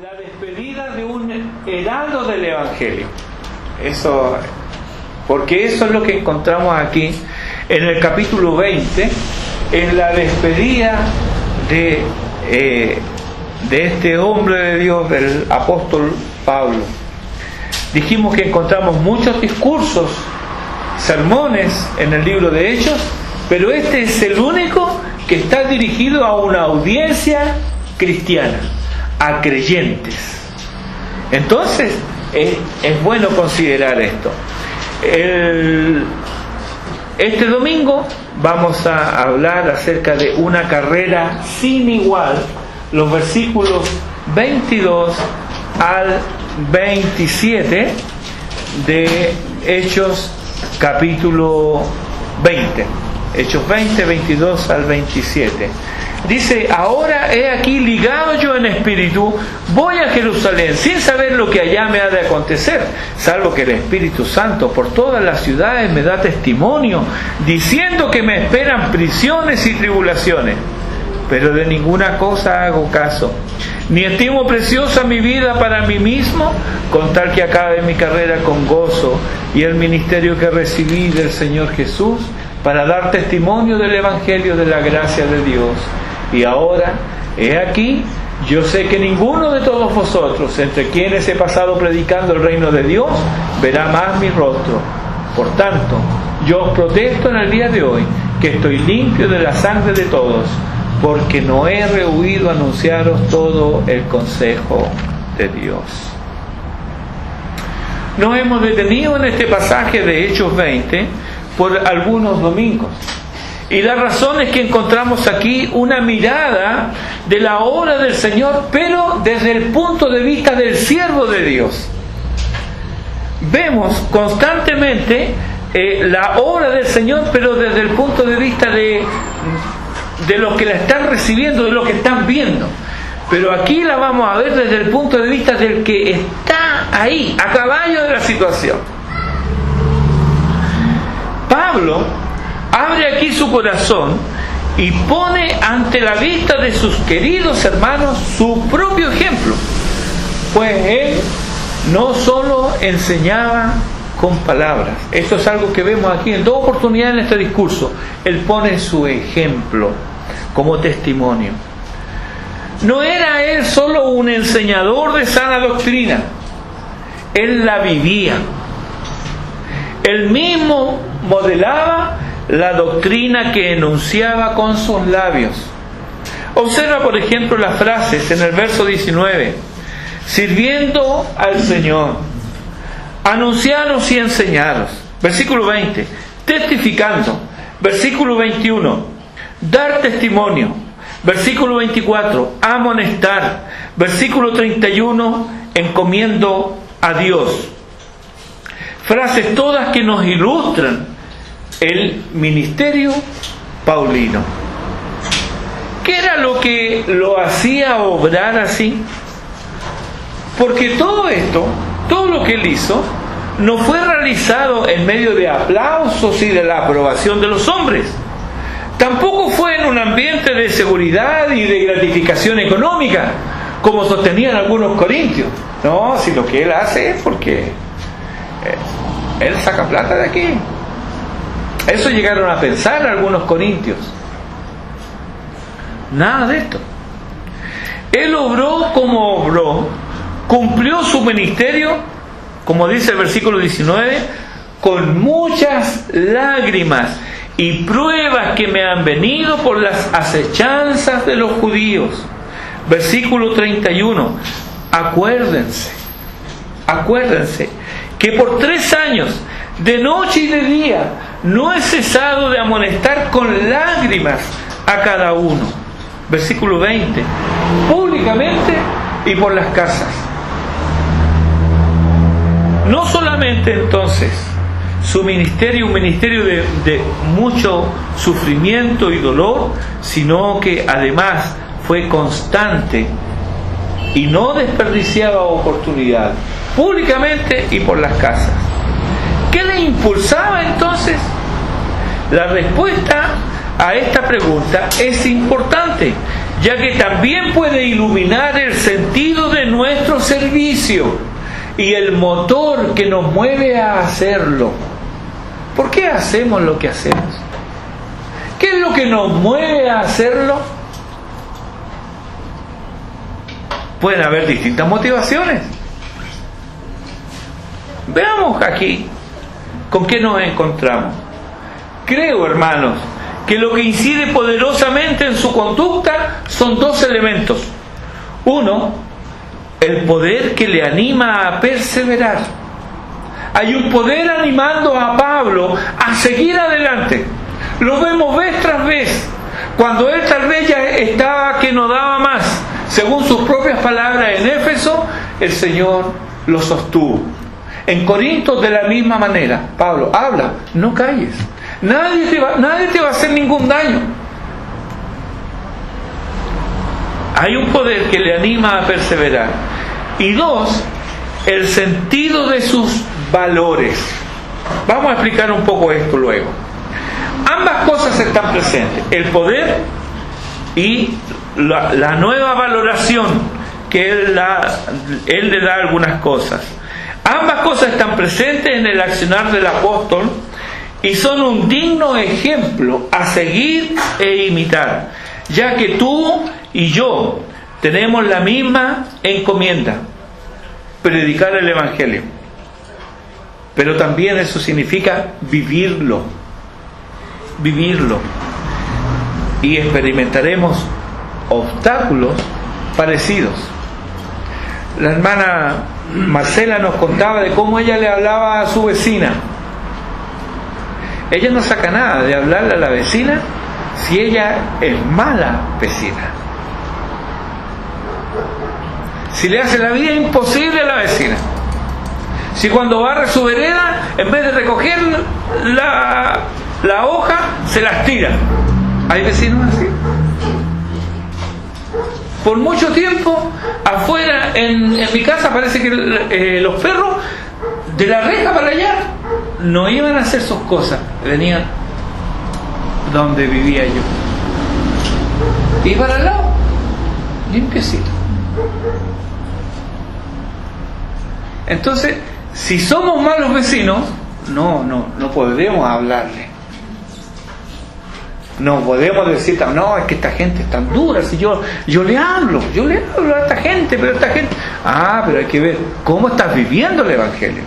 la despedida de un heraldo del Evangelio. Porque eso es lo que encontramos aquí en el capítulo 20, en la despedida de este hombre de Dios, del apóstol Pablo. Dijimos que encontramos muchos discursos, sermones en el libro de Hechos, pero este es el único que está dirigido a una audiencia cristiana, a creyentes. Entonces es bueno considerar esto. Este domingo vamos a hablar acerca de una carrera sin igual, los versículos 22 al 27 de Hechos capítulo 20. Hechos 20, 22 al 27. Dice: ahora he aquí ligado yo en espíritu, voy a Jerusalén sin saber lo que allá me ha de acontecer, salvo que el Espíritu Santo por todas las ciudades me da testimonio, diciendo que me esperan prisiones y tribulaciones. Pero de ninguna cosa hago caso, ni estimo preciosa mi vida para mí mismo, con tal que acabe mi carrera con gozo y el ministerio que recibí del Señor Jesús, para dar testimonio del Evangelio de la gracia de Dios. Y ahora, he aquí, yo sé que ninguno de todos vosotros, entre quienes he pasado predicando el reino de Dios, verá más mi rostro. Por tanto, yo os protesto en el día de hoy, que estoy limpio de la sangre de todos, porque no he rehuido anunciaros todo el consejo de Dios. Nos hemos detenido en este pasaje de Hechos 20 por algunos domingos. Y la razón es que encontramos aquí una mirada de la obra del Señor, pero desde el punto de vista del siervo de Dios. Vemos constantemente la obra del Señor, pero desde el punto de vista de los que la están recibiendo, de los que están viendo. Pero aquí la vamos a ver desde el punto de vista del que está ahí, a caballo de la situación. Pablo abre aquí su corazón y pone ante la vista de sus queridos hermanos su propio ejemplo, pues él no solo enseñaba con palabras. Esto es algo que vemos aquí en dos oportunidades en este discurso. Él pone su ejemplo como testimonio. No era él solo un enseñador de sana doctrina, él la vivía. Él mismo modelaba la doctrina que enunciaba con sus labios. Observa, por ejemplo, las frases en el verso 19: sirviendo al Señor, anunciaros y enseñaros. Versículo 20, testificando. Versículo 21, dar testimonio. Versículo 24, amonestar. Versículo 31, encomiendo a Dios. Frases todas que nos ilustran el ministerio paulino. ¿Qué era lo que lo hacía obrar así? Porque todo esto, todo lo que él hizo, no fue realizado en medio de aplausos y de la aprobación de los hombres. Tampoco fue en un ambiente de seguridad y de gratificación económica, como sostenían algunos corintios. No, si lo que él hace es porque él saca plata de aquí. Eso llegaron a pensar algunos corintios. Nada de esto. Él obró como obró, cumplió su ministerio, como dice el versículo 19, con muchas lágrimas y pruebas que me han venido por las acechanzas de los judíos. Versículo 31, acuérdense que por 3 años, de noche y de día, no he cesado de amonestar con lágrimas a cada uno. Versículo 20, públicamente y por las casas. No solamente entonces su ministerio, un ministerio de mucho sufrimiento y dolor, sino que además fue constante y no desperdiciaba oportunidad, públicamente y por las casas. ¿Qué le impulsaba entonces? La respuesta a esta pregunta es importante, ya que también puede iluminar el sentido de nuestro servicio y el motor que nos mueve a hacerlo. ¿Por qué hacemos lo que hacemos? ¿Qué es lo que nos mueve a hacerlo? Pueden haber distintas motivaciones. Veamos aquí con qué nos encontramos. Creo, hermanos, que lo que incide poderosamente en su conducta son dos elementos. Uno, el poder que le anima a perseverar. Hay un poder animando a Pablo a seguir adelante. Lo vemos vez tras vez. Cuando él tal vez ya estaba que no daba más, según sus propias palabras en Éfeso, el Señor lo sostuvo. En Corinto de la misma manera. Pablo, habla, no calles. Nadie te va a hacer ningún daño. Hay un poder que le anima a perseverar. Y dos, el sentido de sus valores. Vamos a explicar un poco esto luego. Ambas cosas están presentes. El poder y la nueva valoración que él le da a algunas cosas. Ambas cosas están presentes en el accionar del apóstol y son un digno ejemplo a seguir e imitar, ya que tú y yo tenemos la misma encomienda: predicar el Evangelio. Pero también eso significa vivirlo. Y experimentaremos obstáculos parecidos. La hermana Marcela nos contaba de cómo ella le hablaba a su vecina. Ella no saca nada de hablarle a la vecina si ella es mala vecina. Si le hace la vida imposible a la vecina. Si cuando barre su vereda, en vez de recoger la hoja, se las tira. ¿Hay vecinos así? Por mucho tiempo, afuera, en mi casa, parece que los perros, de la reja para allá, no iban a hacer sus cosas. Venían donde vivía yo. Y para el lado, limpiecito. Entonces, si somos malos vecinos, no podemos hablarle. No podemos decir, no, es que esta gente es tan dura. Si yo le hablo a esta gente, pero pero hay que ver cómo estás viviendo el Evangelio.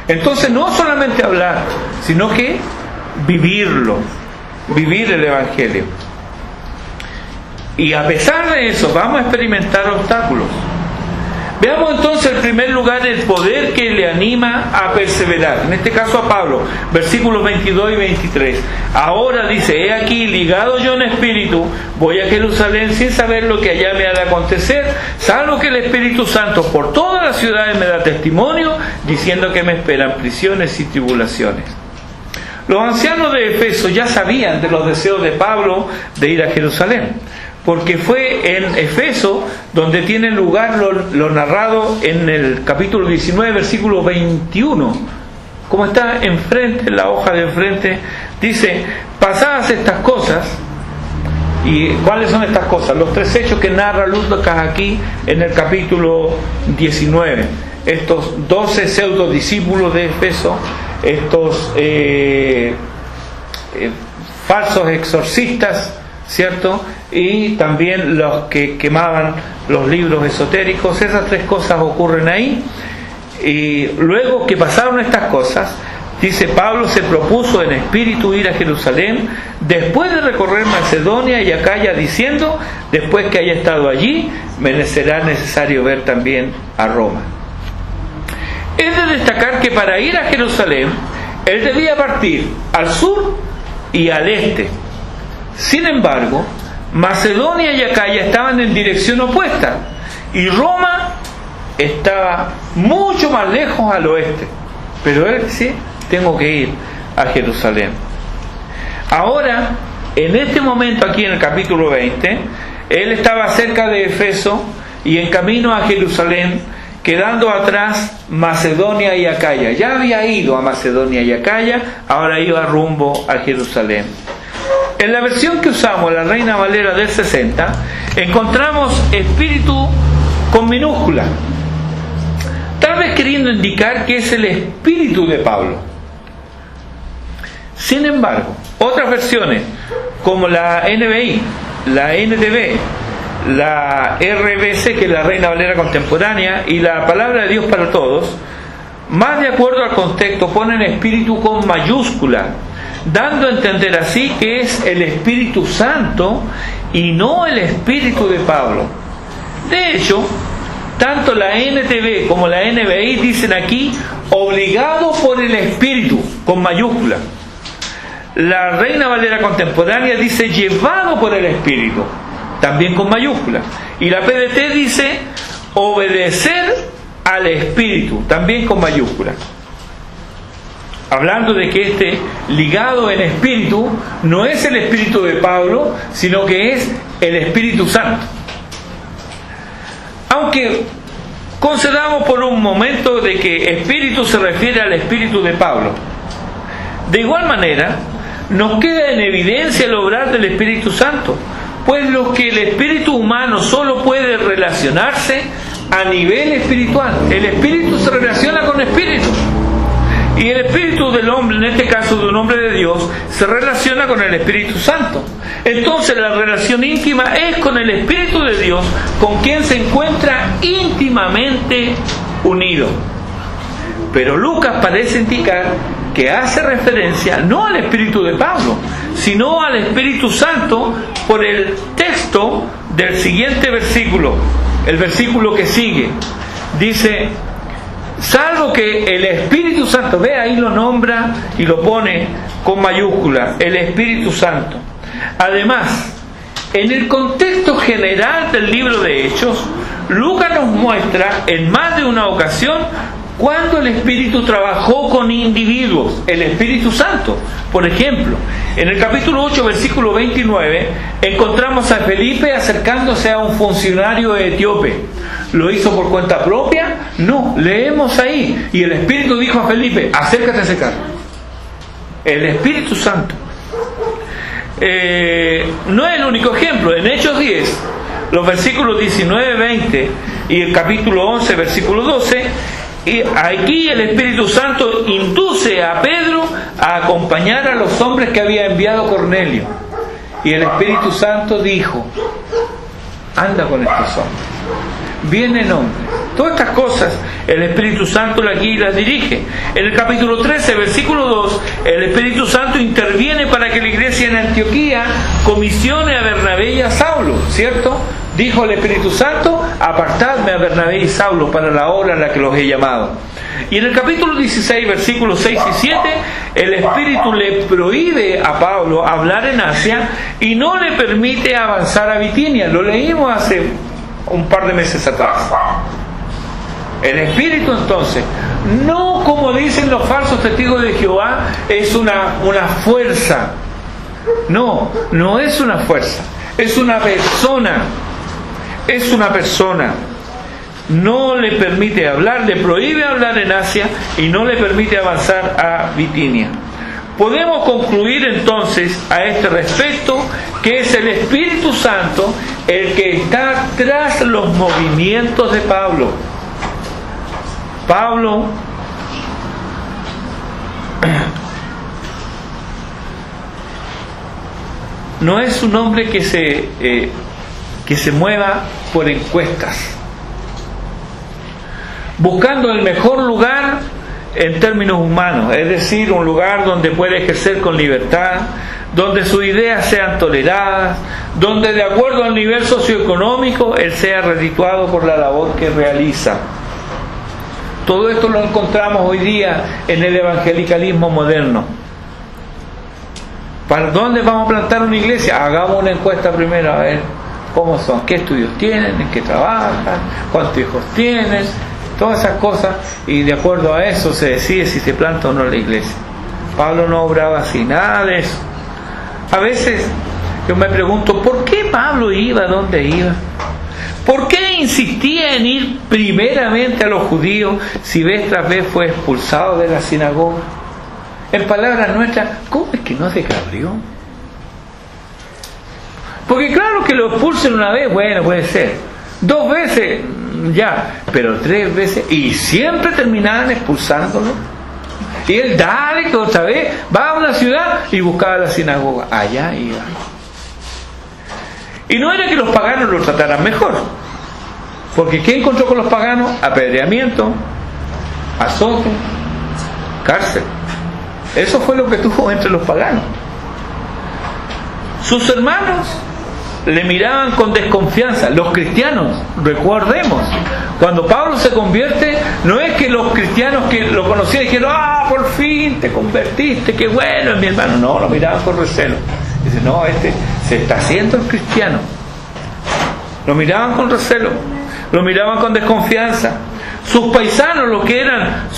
Entonces, no solamente hablar, sino que vivirlo, vivir el Evangelio. Y a pesar de eso, vamos a experimentar obstáculos. Veamos entonces en primer lugar el poder que le anima a perseverar. En este caso a Pablo, versículos 22 y 23. Ahora dice, he aquí, ligado yo en espíritu, voy a Jerusalén sin saber lo que allá me ha de acontecer, salvo que el Espíritu Santo por todas las ciudades me da testimonio, diciendo que me esperan prisiones y tribulaciones. Los ancianos de Efeso ya sabían de los deseos de Pablo de ir a Jerusalén, porque fue en Efeso donde tiene lugar lo narrado en el capítulo 19, versículo 21. Como está enfrente, en la hoja de enfrente, dice, pasadas estas cosas. ¿Y cuáles son estas cosas? Los tres hechos que narra Lucas aquí en el capítulo 19. Estos 12 pseudo discípulos de Efeso, estos falsos exorcistas, ¿cierto? Y también los que quemaban los libros esotéricos. Esas tres cosas ocurren ahí. Y luego que pasaron estas cosas, dice, Pablo se propuso en espíritu ir a Jerusalén después de recorrer Macedonia y Acaya, diciendo, después que haya estado allí, me será necesario ver también a Roma. Es de destacar que para ir a Jerusalén él debía partir al sur y al este. Sin embargo, Macedonia y Acaya estaban en dirección opuesta y Roma estaba mucho más lejos al oeste. Pero él decía, tengo que ir a Jerusalén. Ahora, en este momento aquí en el capítulo 20, él estaba cerca de Efeso y en camino a Jerusalén, quedando atrás Macedonia y Acaya. Ya había ido a Macedonia y Acaya, ahora iba rumbo a Jerusalén. En la versión que usamos, la Reina Valera del 60, encontramos espíritu con minúscula, tal vez queriendo indicar que es el espíritu de Pablo. Sin embargo, otras versiones, como la NBI, la NTV, la RBC, que es la Reina Valera contemporánea, y la Palabra de Dios para Todos, más de acuerdo al contexto, ponen espíritu con mayúscula, dando a entender así que es el Espíritu Santo y no el espíritu de Pablo. De hecho, tanto la NTV como la NBI dicen aquí obligado por el espíritu, con mayúscula. La Reina Valera contemporánea dice llevado por el espíritu, también con mayúscula. Y la PDT dice obedecer al espíritu, también con mayúscula. Hablando de que este ligado en espíritu no es el espíritu de Pablo, sino que es el Espíritu Santo. Aunque concedamos por un momento de que espíritu se refiere al espíritu de Pablo, de igual manera nos queda en evidencia el obrar del Espíritu Santo, pues lo que el espíritu humano solo puede relacionarse a nivel espiritual. El espíritu se relaciona con espíritu, y el espíritu del hombre, en este caso de un hombre de Dios, se relaciona con el Espíritu Santo. Entonces la relación íntima es con el Espíritu de Dios, con quien se encuentra íntimamente unido. Pero Lucas parece indicar que hace referencia no al Espíritu de Pablo, sino al Espíritu Santo, por el texto del siguiente versículo, el versículo que sigue. Dice: salvo que el Espíritu Santo, ve ahí lo nombra y lo pone con mayúscula, el Espíritu Santo. Además, en el contexto general del libro de Hechos, Lucas nos muestra en más de una ocasión cuando el Espíritu trabajó con individuos, el Espíritu Santo. Por ejemplo, en el capítulo 8, versículo 29, encontramos a Felipe acercándose a un funcionario etíope. ¿Lo hizo por cuenta propia? No, leemos ahí. Y el Espíritu dijo a Felipe: acércate a ese carro. El Espíritu Santo. No es el único ejemplo. En Hechos 10, los versículos 19, 20 y el capítulo 11, versículo 12, y aquí el Espíritu Santo induce a Pedro a acompañar a los hombres que había enviado Cornelio. Y el Espíritu Santo dijo: anda con estos hombres. Vienen hombres. Todas estas cosas el Espíritu Santo aquí las dirige. En el capítulo 13, versículo 2, el Espíritu Santo interviene para que la iglesia en Antioquía comisione a Bernabé y a Saulo, ¿cierto? Dijo el Espíritu Santo: apartadme a Bernabé y Saulo para la obra a la que los he llamado. Y en el capítulo 16, versículos 6 y 7, el Espíritu le prohíbe a Pablo hablar en Asia y no le permite avanzar a Bitinia. Lo leímos hace un par de meses atrás. El Espíritu, entonces, no, como dicen los falsos testigos de Jehová, es una fuerza. No, no es una fuerza, es una persona. Es una persona. No le permite hablar, le prohíbe hablar en Asia y no le permite avanzar a Bitinia. Podemos concluir entonces a este respecto que es el Espíritu Santo el que está tras los movimientos de Pablo. Pablo no es un hombre que se mueva por encuestas, buscando el mejor lugar en términos humanos, es decir, un lugar donde puede ejercer con libertad, donde sus ideas sean toleradas, donde de acuerdo al nivel socioeconómico él sea redituado por la labor que realiza. Todo esto lo encontramos hoy día en el evangelicalismo moderno. ¿Para dónde vamos a plantar una iglesia? Hagamos una encuesta primero, a ver cómo son, qué estudios tienen, en qué trabajan, cuántos hijos tienen, todas esas cosas, y de acuerdo a eso se decide si se planta o no la iglesia. Pablo no obraba así, nada de eso. A veces yo me pregunto, ¿por qué Pablo iba donde iba? ¿Por qué insistía en ir primeramente a los judíos si vez tras vez fue expulsado de la sinagoga? En palabras nuestras, ¿cómo es que no se cabrió? Porque claro que lo expulsen una vez, bueno, puede ser. 2 veces, ya, pero 3 veces, y siempre terminaban expulsándolo. Y él, dale, que otra vez va a una ciudad y buscaba la sinagoga. Allá iba. Y no era que los paganos lo trataran mejor. Porque ¿qué encontró con los paganos? Apedreamiento, azote, cárcel. Eso fue lo que tuvo entre los paganos. Sus hermanos le miraban con desconfianza. Los cristianos, recordemos, cuando Pablo se convierte, no es que los cristianos que lo conocían dijeron, por fin te convertiste, qué bueno, mi hermano. No, lo miraban con recelo. Dice, no, este se está haciendo el cristiano. Lo miraban con recelo, lo miraban con desconfianza. Sus paisanos, los que eran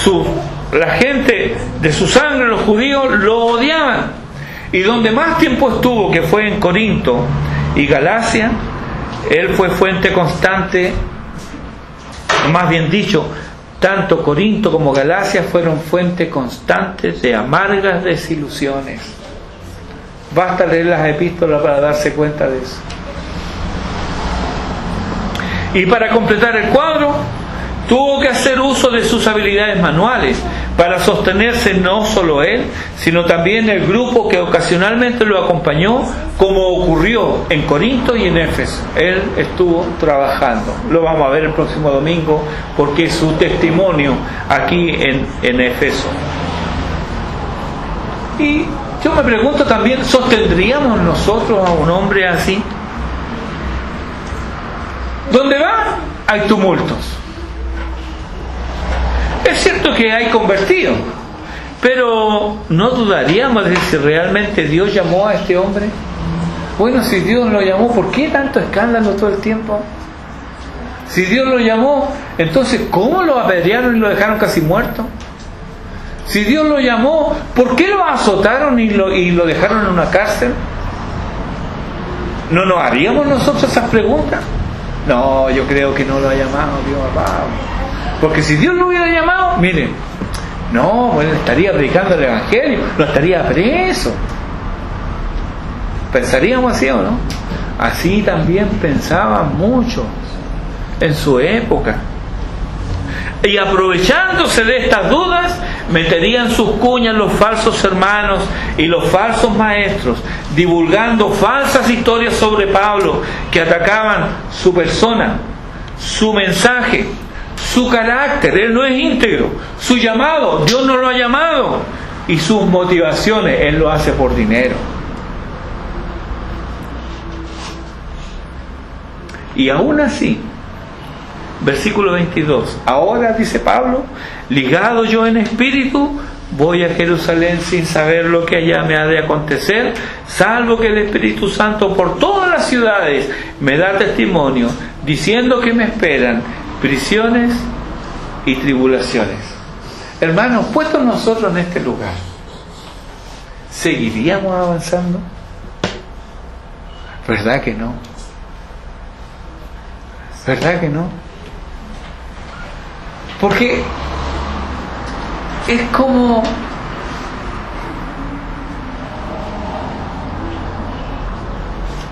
la gente de su sangre, los judíos, lo odiaban. Y donde más tiempo estuvo, que fue en Corinto y Galacia, él fue fuente constante, más bien dicho, tanto Corinto como Galacia fueron fuente constante de amargas desilusiones. Basta leer las epístolas para darse cuenta de eso. Y para completar el cuadro, tuvo que hacer uso de sus habilidades manuales para sostenerse no solo él, sino también el grupo que ocasionalmente lo acompañó, como ocurrió en Corinto y en Éfeso. Él estuvo trabajando. Lo vamos a ver el próximo domingo, porque es su testimonio aquí en Éfeso. Y yo me pregunto también, ¿sostendríamos nosotros a un hombre así? ¿Dónde va? Hay tumultos. Es cierto que hay convertidos, pero ¿no dudaríamos de si realmente Dios llamó a este hombre? Bueno, si Dios lo llamó, ¿por qué tanto escándalo todo el tiempo? Si Dios lo llamó, entonces ¿cómo lo apedrearon y lo dejaron casi muerto? Si Dios lo llamó, ¿por qué lo azotaron y lo dejaron en una cárcel? ¿No nos haríamos nosotros esas preguntas? No, yo creo que no lo ha llamado Dios a Pablo. Porque si Dios lo hubiera llamado, miren, no, bueno, estaría predicando el Evangelio, no estaría preso. ¿Pensaríamos así o no? Así también pensaban muchos en su época. Y aprovechándose de estas dudas, meterían sus cuñas los falsos hermanos y los falsos maestros, divulgando falsas historias sobre Pablo que atacaban su persona, su mensaje, su carácter. Él no es íntegro, su llamado, Dios no lo ha llamado, y sus motivaciones, él lo hace por dinero. Y aún así, versículo 22, ahora, dice Pablo, ligado yo en espíritu, voy a Jerusalén sin saber lo que allá me ha de acontecer, salvo que el Espíritu Santo por todas las ciudades me da testimonio, diciendo que me esperan prisiones y tribulaciones. Hermanos, puestos nosotros en este lugar, ¿seguiríamos avanzando? ¿Verdad que no? ¿Verdad que no? Porque es como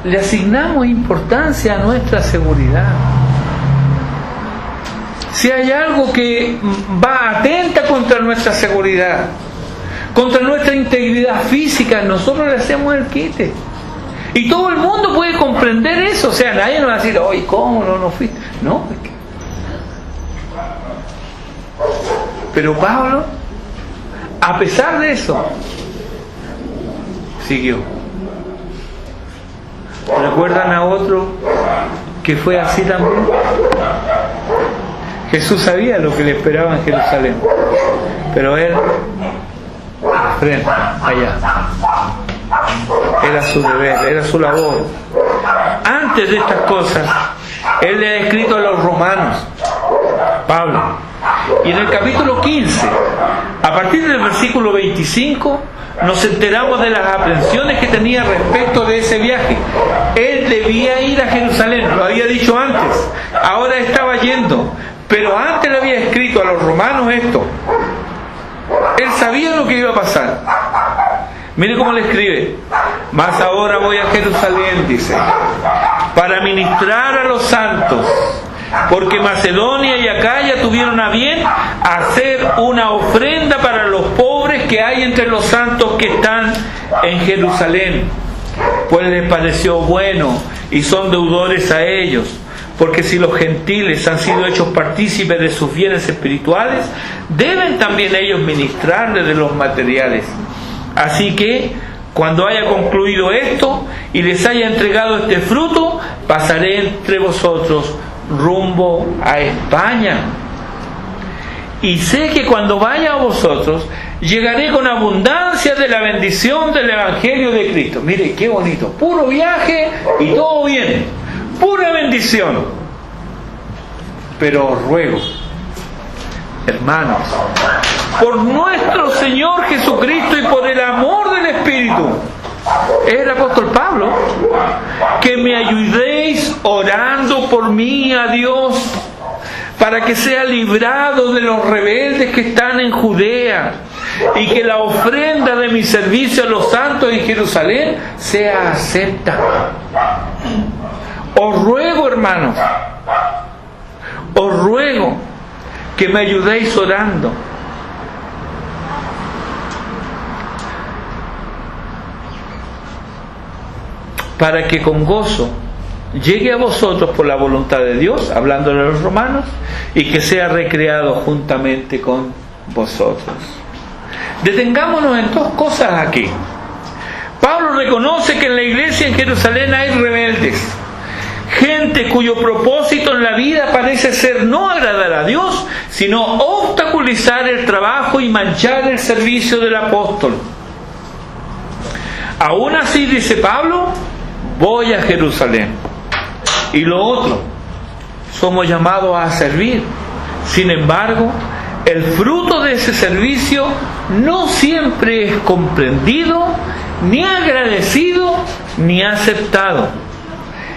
le asignamos importancia a nuestra seguridad. Si hay algo que va atenta contra nuestra seguridad, contra nuestra integridad física, nosotros le hacemos el quite. Y todo el mundo puede comprender eso. O sea, nadie nos va a decir, oye, ¿cómo no fuiste? No, es que... Pero Pablo, a pesar de eso, siguió. ¿Recuerdan a otro que fue así también? Jesús sabía lo que le esperaba en Jerusalén, pero él, frente, allá. Era su deber, era su labor. Antes de estas cosas, él le ha escrito a los romanos, Pablo, y en el capítulo 15, a partir del versículo 25, nos enteramos de las aprensiones que tenía respecto de ese viaje. Él debía ir a Jerusalén, lo había dicho antes, ahora estaba yendo, pero antes le había escrito a los romanos esto. Él sabía lo que iba a pasar. Mire cómo le escribe: mas ahora voy a Jerusalén, dice, para ministrar a los santos, porque Macedonia y Acaya tuvieron a bien hacer una ofrenda para los pobres que hay entre los santos que están en Jerusalén, pues les pareció bueno y son deudores a ellos, porque si los gentiles han sido hechos partícipes de sus bienes espirituales, deben también ellos ministrarles de los materiales. Así que, cuando haya concluido esto y les haya entregado este fruto, pasaré entre vosotros rumbo a España. Y sé que cuando vaya a vosotros, llegaré con abundancia de la bendición del Evangelio de Cristo. Mire, qué bonito. Puro viaje y todo bien. Pura bendición. Pero os ruego, hermanos, por nuestro Señor Jesucristo y por el amor del Espíritu, es el apóstol Pablo, que me ayudéis orando por mí a Dios, para que sea librado de los rebeldes que están en Judea, y que la ofrenda de mi servicio a los santos en Jerusalén sea acepta. Os ruego, hermanos, os ruego que me ayudéis orando, para que con gozo llegue a vosotros por la voluntad de Dios, hablando de los romanos, y que sea recreado juntamente con vosotros. Detengámonos en dos cosas aquí. Pablo reconoce que en la iglesia en Jerusalén hay rebeldes, gente cuyo propósito en la vida parece ser no agradar a Dios, sino obstaculizar el trabajo y manchar el servicio del apóstol. Aún así, dice Pablo, voy a Jerusalén. Y lo otro, somos llamados a servir. Sin embargo, el fruto de ese servicio no siempre es comprendido, ni agradecido, ni aceptado.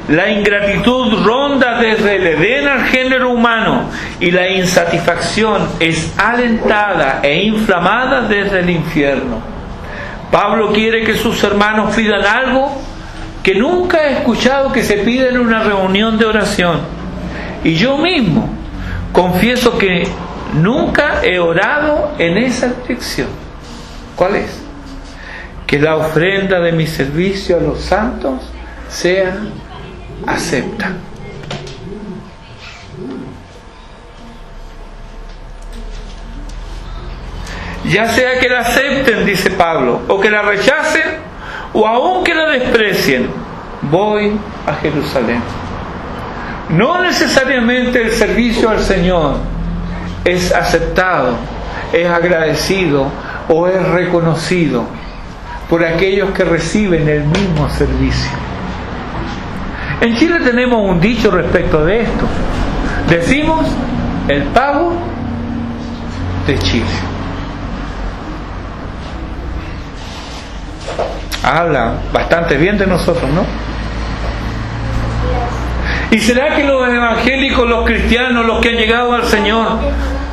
La ingratitud ronda desde el Edén al género humano, y la insatisfacción es alentada e inflamada desde el infierno. Pablo quiere que sus hermanos pidan algo que nunca he escuchado que se pida en una reunión de oración. Y yo mismo confieso que nunca he orado en esa dirección. ¿Cuál es? Que la ofrenda de mi servicio a los santos sea acepta. Ya sea que la acepten, dice Pablo, o que la rechacen, o aun que la desprecien, voy a Jerusalén. No necesariamente el servicio al Señor es aceptado, es agradecido o es reconocido por aquellos que reciben el mismo servicio. En Chile tenemos un dicho respecto de esto. Decimos: el pavo de Chile. Habla bastante bien de nosotros, ¿no? ¿Y será que los evangélicos, los cristianos, los que han llegado al Señor,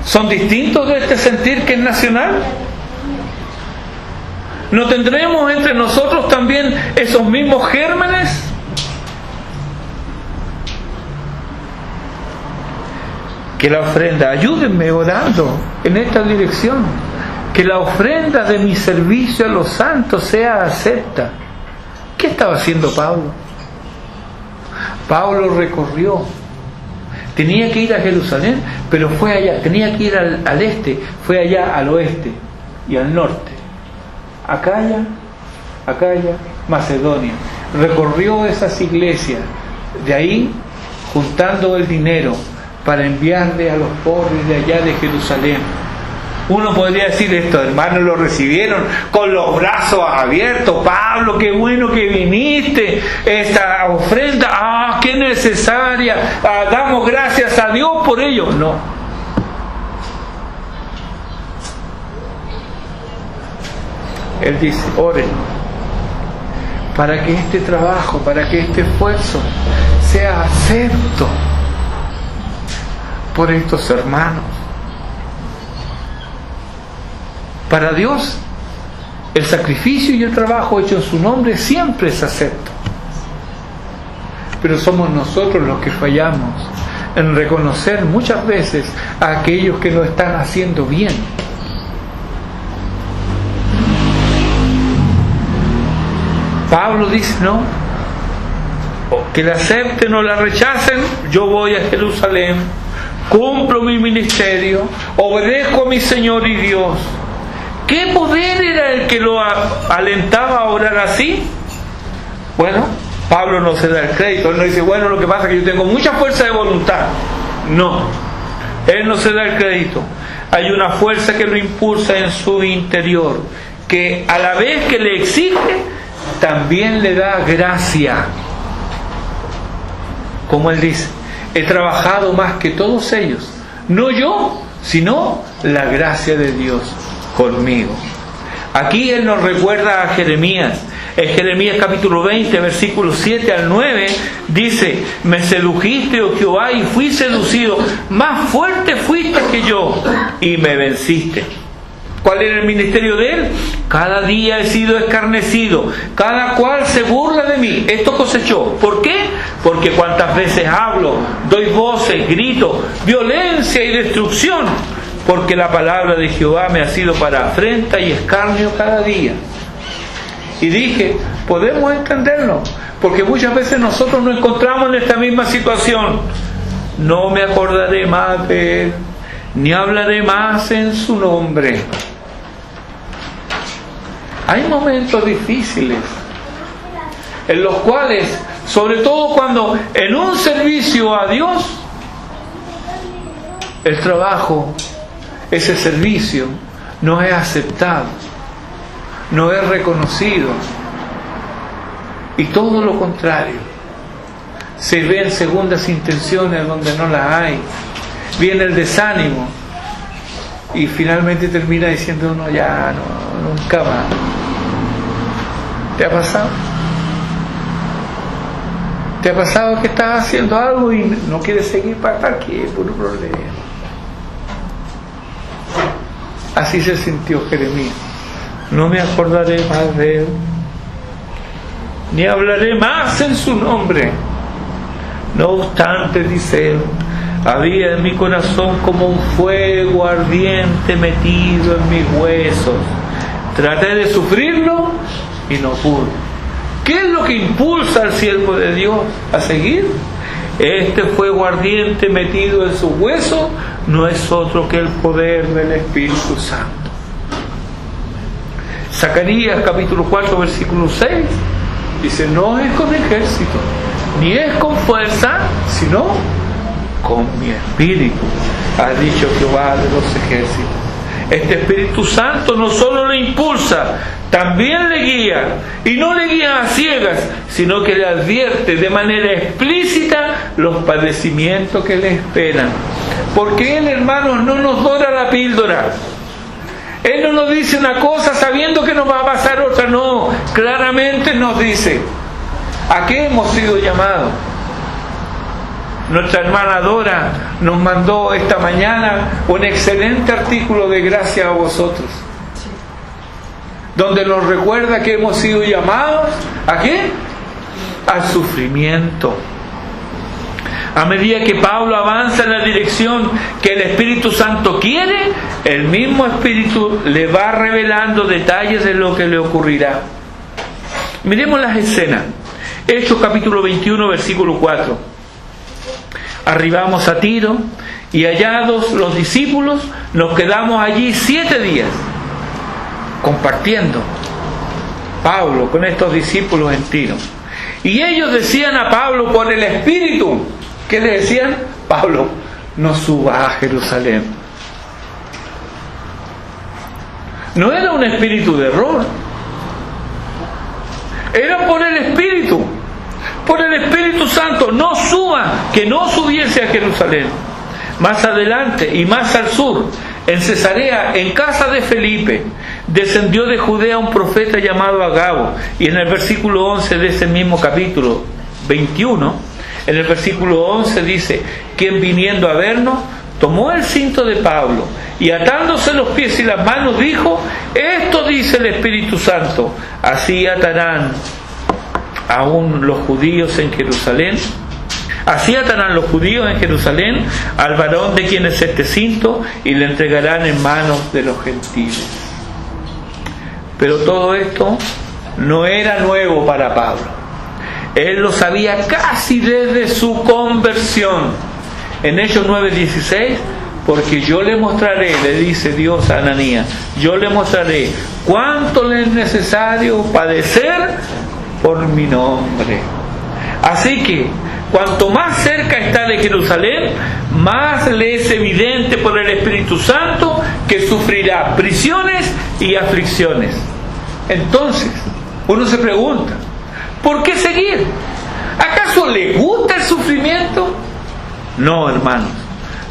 son distintos de este sentir que es nacional? ¿No tendremos entre nosotros también esos mismos gérmenes? Que la ofrenda, ayúdenme orando en esta dirección, que la ofrenda de mi servicio a los santos sea acepta. ¿Qué estaba haciendo Pablo? Pablo recorrió, tenía que ir a Jerusalén, pero fue allá, tenía que ir al este, fue allá al oeste y al norte. Acaya, Macedonia. Recorrió esas iglesias, de ahí juntando el dinero para enviarle a los pobres de allá de Jerusalén. Uno podría decir: estos hermanos lo recibieron con los brazos abiertos. Pablo, qué bueno que viniste, esta ofrenda, qué necesaria, damos gracias a Dios por ello. No. Él dice: oren para que este trabajo, para que este esfuerzo sea acepto por estos hermanos. Para Dios el sacrificio y el trabajo hecho en su nombre siempre es acepto. Pero somos nosotros los que fallamos en reconocer muchas veces a aquellos que lo están haciendo bien. Pablo dice, no, que la acepten o la rechacen, yo voy a Jerusalén, cumplo mi ministerio, obedezco a mi Señor y Dios. ¿Qué poder era el que lo alentaba a orar así? Bueno, Pablo no se da el crédito. Él no dice, bueno, lo que pasa es que yo tengo mucha fuerza de voluntad. No, él no se da el crédito. Hay una fuerza que lo impulsa en su interior, que a la vez que le exige, también le da gracia. Como él dice, he trabajado más que todos ellos, no yo, sino la gracia de Dios conmigo. Aquí él nos recuerda a Jeremías. En Jeremías capítulo 20, versículos 7 al 9, dice, me sedujiste, oh Jehová, y fui seducido, más fuerte fuiste que yo, y me venciste. ¿Cuál era el ministerio de él? Cada día he sido escarnecido, cada cual se burla de mí. Esto cosechó. ¿Por qué? Porque cuantas veces hablo, doy voces, grito, violencia y destrucción, porque la palabra de Jehová me ha sido para afrenta y escarnio cada día. Y dije, podemos entenderlo, porque muchas veces nosotros nos encontramos en esta misma situación. No me acordaré más de él, ni hablaré más en su nombre. Hay momentos difíciles en los cuales, sobre todo cuando en un servicio a Dios, el trabajo, ese servicio, no es aceptado, no es reconocido, y todo lo contrario, se ven segundas intenciones donde no las hay, viene el desánimo, y finalmente termina diciendo uno, ya no, nunca más. ¿Te ha pasado? ¿Te ha pasado que estás haciendo algo y no quieres seguir para aquí? Es puro problema. Así se sintió Jeremías. No me acordaré más de él, ni hablaré más en su nombre. No obstante, dice él, había en mi corazón como un fuego ardiente metido en mis huesos. Traté de sufrirlo y no pude. ¿Qué es lo que impulsa al siervo de Dios a seguir? Este fuego ardiente metido en sus huesos no es otro que el poder del Espíritu Santo. Zacarías capítulo 4 versículo 6 dice, no es con ejército, ni es con fuerza, sino con mi espíritu, ha dicho Jehová de los ejércitos. Este Espíritu Santo no solo le impulsa, también le guía, y no le guía a ciegas, sino que le advierte de manera explícita los padecimientos que le esperan. Porque Él, hermanos, no nos dora la píldora. Él no nos dice una cosa sabiendo que nos va a pasar otra, no, claramente nos dice a qué hemos sido llamados. Nuestra hermana Dora nos mandó esta mañana un excelente artículo de Gracias a Vosotros, donde nos recuerda que hemos sido llamados ¿a qué? Al sufrimiento. A medida que Pablo avanza en la dirección que el Espíritu Santo quiere, el mismo Espíritu le va revelando detalles de lo que le ocurrirá. Miremos las escenas. Hechos capítulo 21, versículo 4. Arribamos a Tiro y hallados los discípulos, nos quedamos allí 7 días, compartiendo Pablo con estos discípulos en Tiro. Y ellos decían a Pablo por el Espíritu, ¿qué le decían? Pablo, no subas a Jerusalén. No era un espíritu de error, era por el Espíritu. Por el Espíritu Santo, no suba, que no subiese a Jerusalén. Más adelante y más al sur, en Cesarea, en casa de Felipe, descendió de Judea un profeta llamado Agabo. Y en el versículo 11 de ese mismo capítulo 21, en el versículo 11 dice, quien viniendo a vernos, tomó el cinto de Pablo y atándose los pies y las manos dijo: esto dice el Espíritu Santo, así atarán aún los judíos en Jerusalén. Así atarán los judíos en Jerusalén al varón de quien es este cinto y le entregarán en manos de los gentiles. Pero todo esto no era nuevo para Pablo. Él lo sabía casi desde su conversión. En Hechos 9:16, porque yo le mostraré, le dice Dios a Ananías, yo le mostraré cuánto le es necesario padecer por mi nombre. Así que, cuanto más cerca está de Jerusalén, más le es evidente por el Espíritu Santo que sufrirá prisiones y aflicciones. Entonces, uno se pregunta, ¿por qué seguir? ¿Acaso le gusta el sufrimiento? No, hermanos,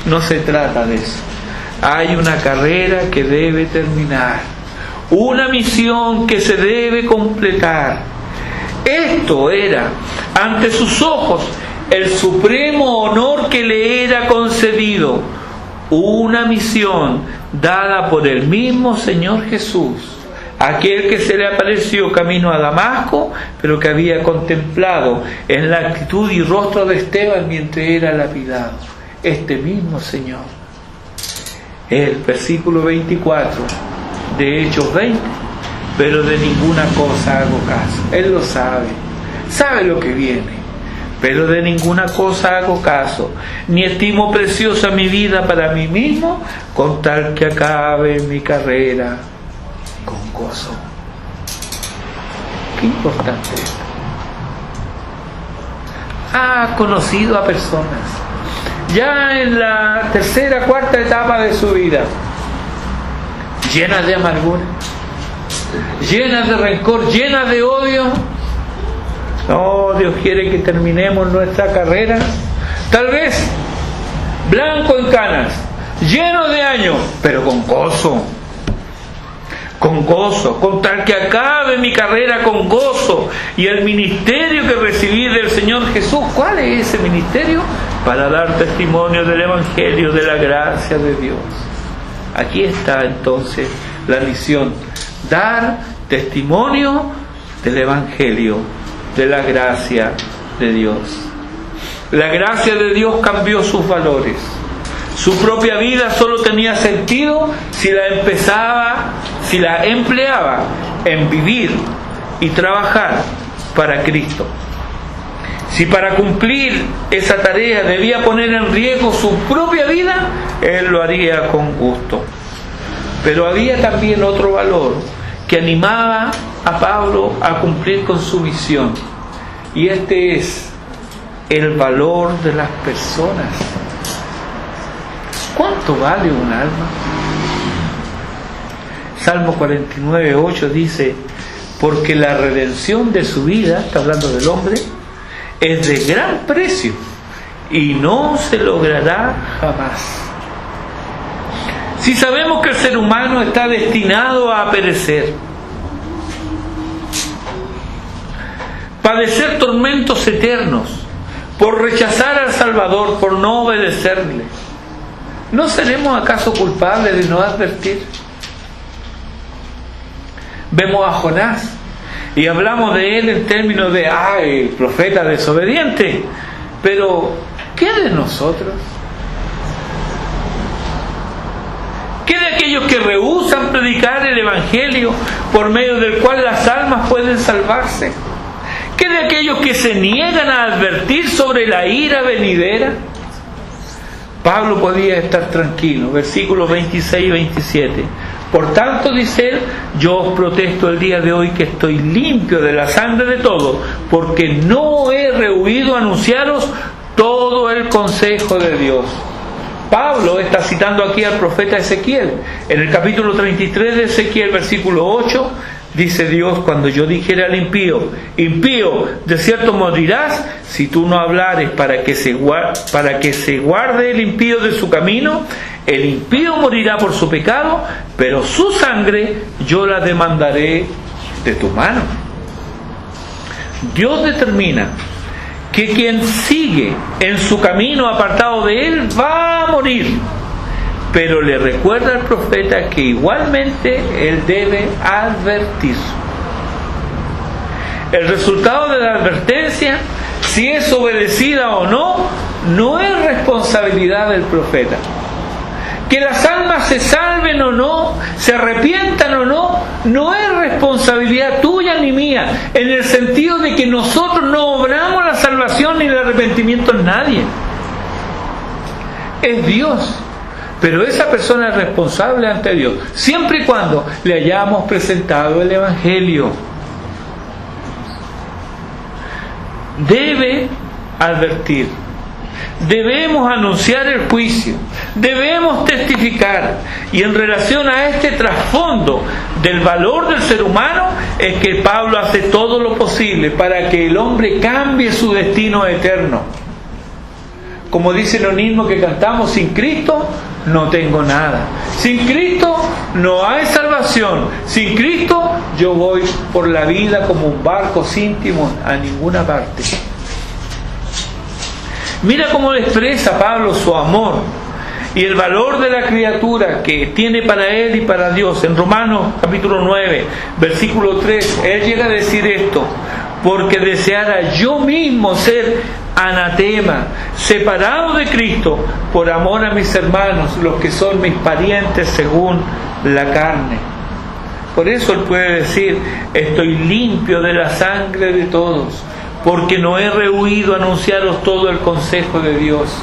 no se trata de eso. Hay una carrera que debe terminar, una misión que se debe completar. Esto era, ante sus ojos, el supremo honor que le era concedido, una misión dada por el mismo Señor Jesús, aquel que se le apareció camino a Damasco, pero que había contemplado en la actitud y rostro de Esteban mientras era lapidado. Este mismo Señor. El versículo 24 de Hechos 20, pero de ninguna cosa hago caso. Él lo sabe lo que viene. Pero de ninguna cosa hago caso, ni estimo preciosa mi vida para mí mismo, con tal que acabe mi carrera con gozo. Qué importante esto. Ha conocido a personas, ya en la tercera, cuarta etapa de su vida, llenas de amargura, llenas de rencor, llenas de odio. No, Dios quiere que terminemos nuestra carrera, tal vez blanco en canas, lleno de años, pero con gozo, con tal que acabe mi carrera con gozo, y el ministerio que recibí del Señor Jesús. ¿Cuál es ese ministerio? Para dar testimonio del Evangelio, de la gracia de Dios. Aquí está entonces la misión: dar testimonio del Evangelio, de la gracia de Dios. La gracia de Dios cambió sus valores. Su propia vida solo tenía sentido si la empleaba en vivir y trabajar para Cristo. Si para cumplir esa tarea debía poner en riesgo su propia vida, él lo haría con gusto. Pero había también otro valor que animaba a Pablo a cumplir con su misión, y este es el valor de las personas. ¿Cuánto vale un alma? Salmo 49:8 dice: porque la redención de su vida, está hablando del hombre, es de gran precio y no se logrará jamás. Si sabemos que el ser humano está destinado a perecer, padecer tormentos eternos por rechazar al Salvador, por no obedecerle, ¿no seremos acaso culpables de no advertir? Vemos a Jonás y hablamos de él en términos de el profeta desobediente, pero ¿qué de nosotros? ¿Qué de aquellos que rehúsan predicar el Evangelio por medio del cual las almas pueden salvarse? ¿Qué de aquellos que se niegan a advertir sobre la ira venidera? Pablo podía estar tranquilo, versículos 26 y 27. Por tanto, dice él, yo os protesto el día de hoy que estoy limpio de la sangre de todos, porque no he rehuido anunciaros todo el consejo de Dios. Pablo está citando aquí al profeta Ezequiel. En el capítulo 33 de Ezequiel, versículo 8, dice Dios: cuando yo dijere al impío, impío, de cierto morirás, si tú no hablares para que se guarde el impío de su camino, el impío morirá por su pecado, pero su sangre yo la demandaré de tu mano. Dios determina que quien sigue en su camino apartado de él va a morir. pero le recuerda al profeta que igualmente él debe advertir. El resultado de la advertencia, si es obedecida o no, no es responsabilidad del profeta. Que las almas se salven o no, se arrepientan o no, no es responsabilidad tuya ni mía, en el sentido de que nosotros no obramos la salvación ni el arrepentimiento en nadie. Es Dios, pero esa persona es responsable ante Dios, siempre y cuando le hayamos presentado el Evangelio. Debe advertir. Debemos anunciar el juicio, debemos testificar, y en relación a este trasfondo del valor del ser humano es que Pablo hace todo lo posible para que el hombre cambie su destino eterno. Como dice el himno que cantamos, sin Cristo no tengo nada, sin Cristo no hay salvación, sin Cristo yo voy por la vida como un barco sin timón a ninguna parte. Mira cómo le expresa Pablo su amor y el valor de la criatura que tiene para él y para Dios. En Romanos capítulo 9, versículo 3, él llega a decir esto: porque deseara yo mismo ser anatema, separado de Cristo, por amor a mis hermanos, los que son mis parientes según la carne. Por eso él puede decir: estoy limpio de la sangre de todos, porque no he rehuido anunciaros todo el consejo de Dios.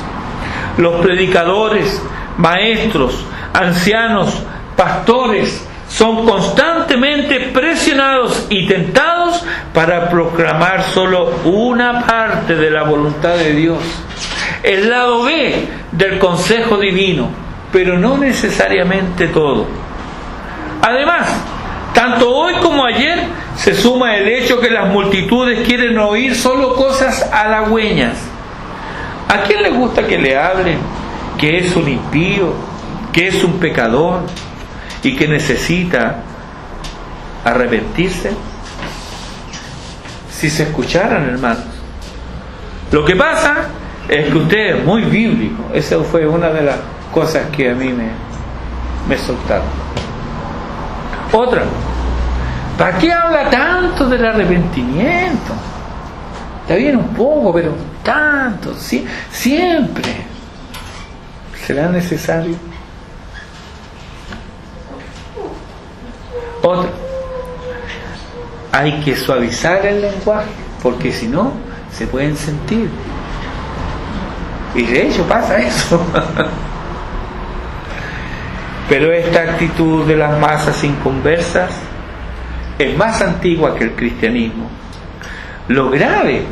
Los predicadores, maestros, ancianos, pastores son constantemente presionados y tentados para proclamar solo una parte de la voluntad de Dios, el lado B del consejo divino, pero no necesariamente todo. Además, tanto hoy como ayer se suma el hecho que las multitudes quieren oír solo cosas halagüeñas. ¿A quién le gusta que le hablen que es un impío, que es un pecador y que necesita arrepentirse? Si se escucharan, hermanos. Lo que pasa es que usted es muy bíblico. Esa fue una de las cosas que a mí me soltaron. Otra: ¿para qué habla tanto del arrepentimiento? Está bien un poco, pero tanto, siempre. ¿Será necesario? Otra: hay que suavizar el lenguaje, porque si no, se pueden sentir. Y de hecho pasa eso. Pero esta actitud de las masas inconversas es más antigua que el cristianismo. Lo grave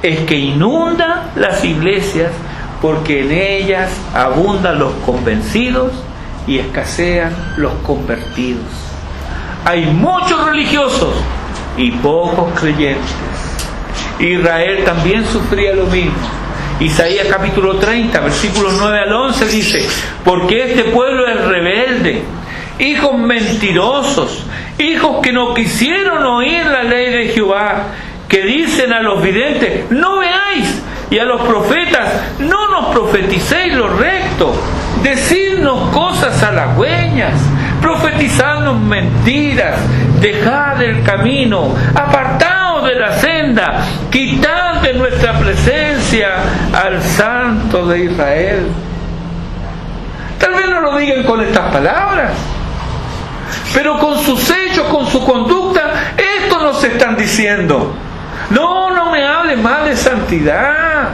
es que inunda las iglesias porque en ellas abundan los convencidos y escasean los convertidos. Hay muchos religiosos y pocos creyentes. Israel también sufría lo mismo. Isaías capítulo 30, versículos 9 al 11 dice: porque este pueblo es rebelde, hijos mentirosos, hijos que no quisieron oír la ley de Jehová, que dicen a los videntes: no veáis, y a los profetas: no nos profeticéis lo recto, decidnos cosas halagüeñas, profetizadnos mentiras, dejad el camino, apartaos de la senda, quitad de nuestra presencia al Santo de Israel. Tal vez no lo digan con estas palabras, pero con sus hechos, con su conducta, esto nos están diciendo: no me hables más de santidad.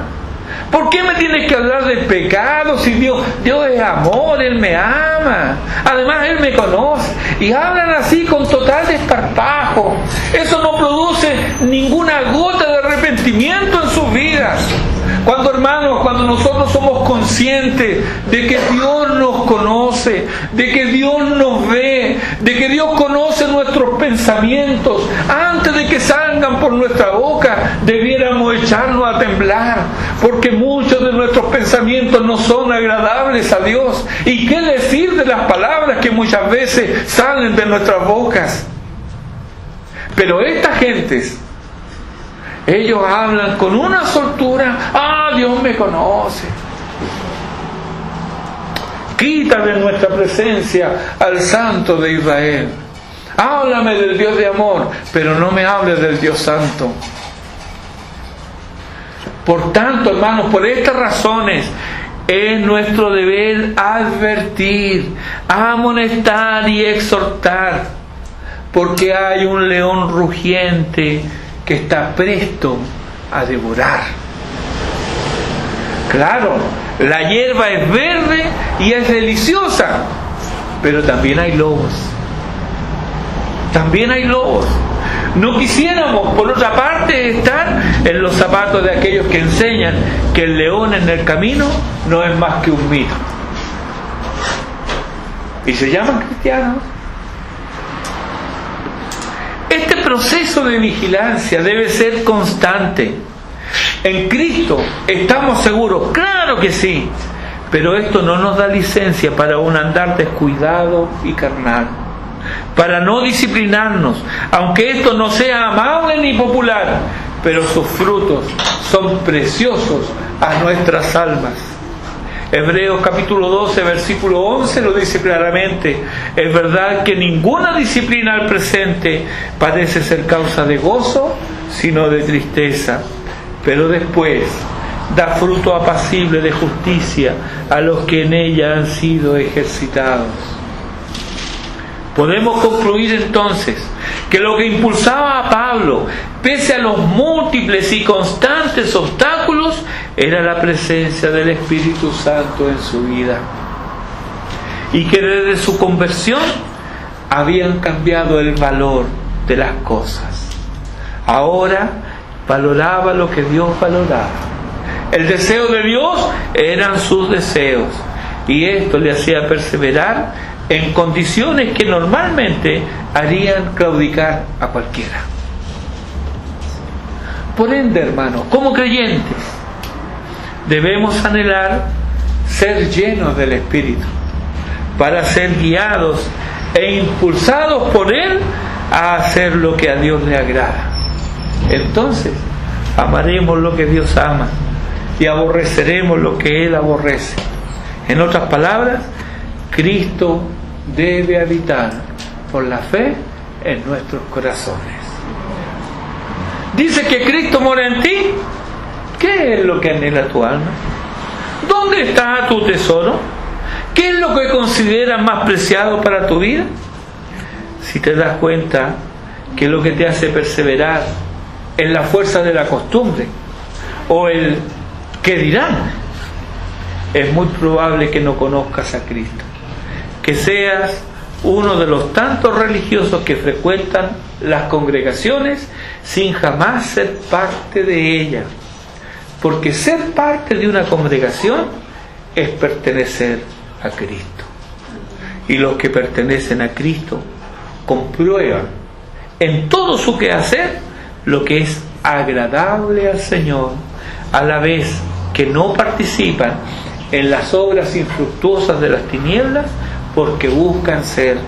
¿Por qué me tienes que hablar del pecado si Dios es amor, Él me ama? Además Él me conoce. Y hablan así con total desparpajo. Eso no produce ninguna gota de arrepentimiento en sus vidas. Cuando nosotros somos conscientes de que Dios nos conoce, de que Dios nos ve, de que Dios conoce nuestros pensamientos, antes de que salgan por nuestra boca, debiéramos echarnos a temblar, porque muchos de nuestros pensamientos no son agradables a Dios. ¿Y qué decir de las palabras que muchas veces salen de nuestras bocas? Pero estas gentes, ellos hablan con una soltura: Dios me conoce. Quita de nuestra presencia al Santo de Israel. Háblame del Dios de amor, pero no me hables del Dios santo. Por tanto, hermanos, por estas razones es nuestro deber advertir, amonestar y exhortar, porque hay un león rugiente que está presto a devorar. Claro, la hierba es verde y es deliciosa, pero también hay lobos. También hay lobos. No quisiéramos, por otra parte, estar en los zapatos de aquellos que enseñan que el león en el camino no es más que un mito. Y se llaman cristianos. Este proceso de vigilancia debe ser constante. En Cristo estamos seguros, claro que sí, pero esto no nos da licencia para un andar descuidado y carnal, para no disciplinarnos, aunque esto no sea amable ni popular, pero sus frutos son preciosos a nuestras almas. Hebreos capítulo 12, versículo 11 lo dice claramente: es verdad que ninguna disciplina al presente parece ser causa de gozo, sino de tristeza, pero después da fruto apacible de justicia a los que en ella han sido ejercitados. Podemos concluir entonces que lo que impulsaba a Pablo, pese a los múltiples y constantes obstáculos, era la presencia del Espíritu Santo en su vida, y que desde su conversión habían cambiado el valor de las cosas. Ahora valoraba lo que Dios valoraba. El deseo de Dios eran sus deseos, y esto le hacía perseverar en condiciones que normalmente harían claudicar a cualquiera. Por ende, hermanos, como creyentes, debemos anhelar ser llenos del Espíritu para ser guiados e impulsados por Él a hacer lo que a Dios le agrada. Entonces, amaremos lo que Dios ama y aborreceremos lo que Él aborrece. En otras palabras, Cristo debe habitar por la fe en nuestros corazones. Dice que Cristo mora en ti. ¿Qué es lo que anhela tu alma? ¿Dónde está tu tesoro? ¿Qué es lo que consideras más preciado para tu vida? Si te das cuenta que lo que te hace perseverar es la fuerza de la costumbre o el ¿qué dirán?, es muy probable que no conozcas a Cristo, que seas uno de los tantos religiosos que frecuentan las congregaciones sin jamás ser parte de ellas, porque ser parte de una congregación es pertenecer a Cristo, y los que pertenecen a Cristo comprueban en todo su quehacer lo que es agradable al Señor, a la vez que no participan en las obras infructuosas de las tinieblas, porque buscan ser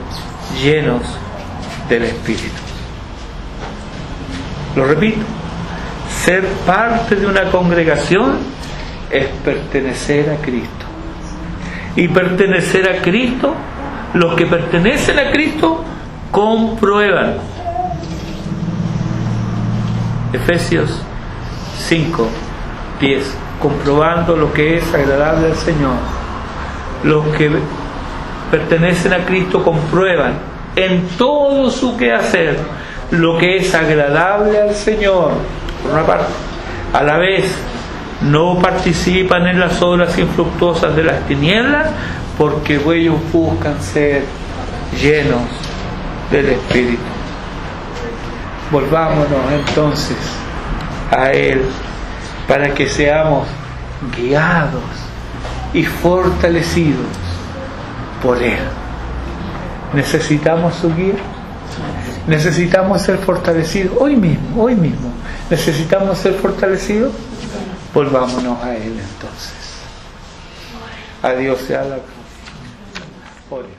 llenos del Espíritu. Lo repito, ser parte de una congregación es pertenecer a Cristo. Y pertenecer a Cristo, los que pertenecen a Cristo comprueban. Efesios 5:10, comprobando lo que es agradable al Señor. Los que pertenecen a Cristo comprueban en todo su quehacer lo que es agradable al Señor, por una parte. A la vez, no participan en las obras infructuosas de las tinieblas, porque ellos buscan ser llenos del Espíritu. Volvámonos entonces a Él para que seamos guiados y fortalecidos por Él. ¿Necesitamos su guía? ¿Necesitamos ser fortalecidos? Hoy mismo. ¿Necesitamos ser fortalecidos? Volvámonos a Él entonces. A Dios sea la gloria.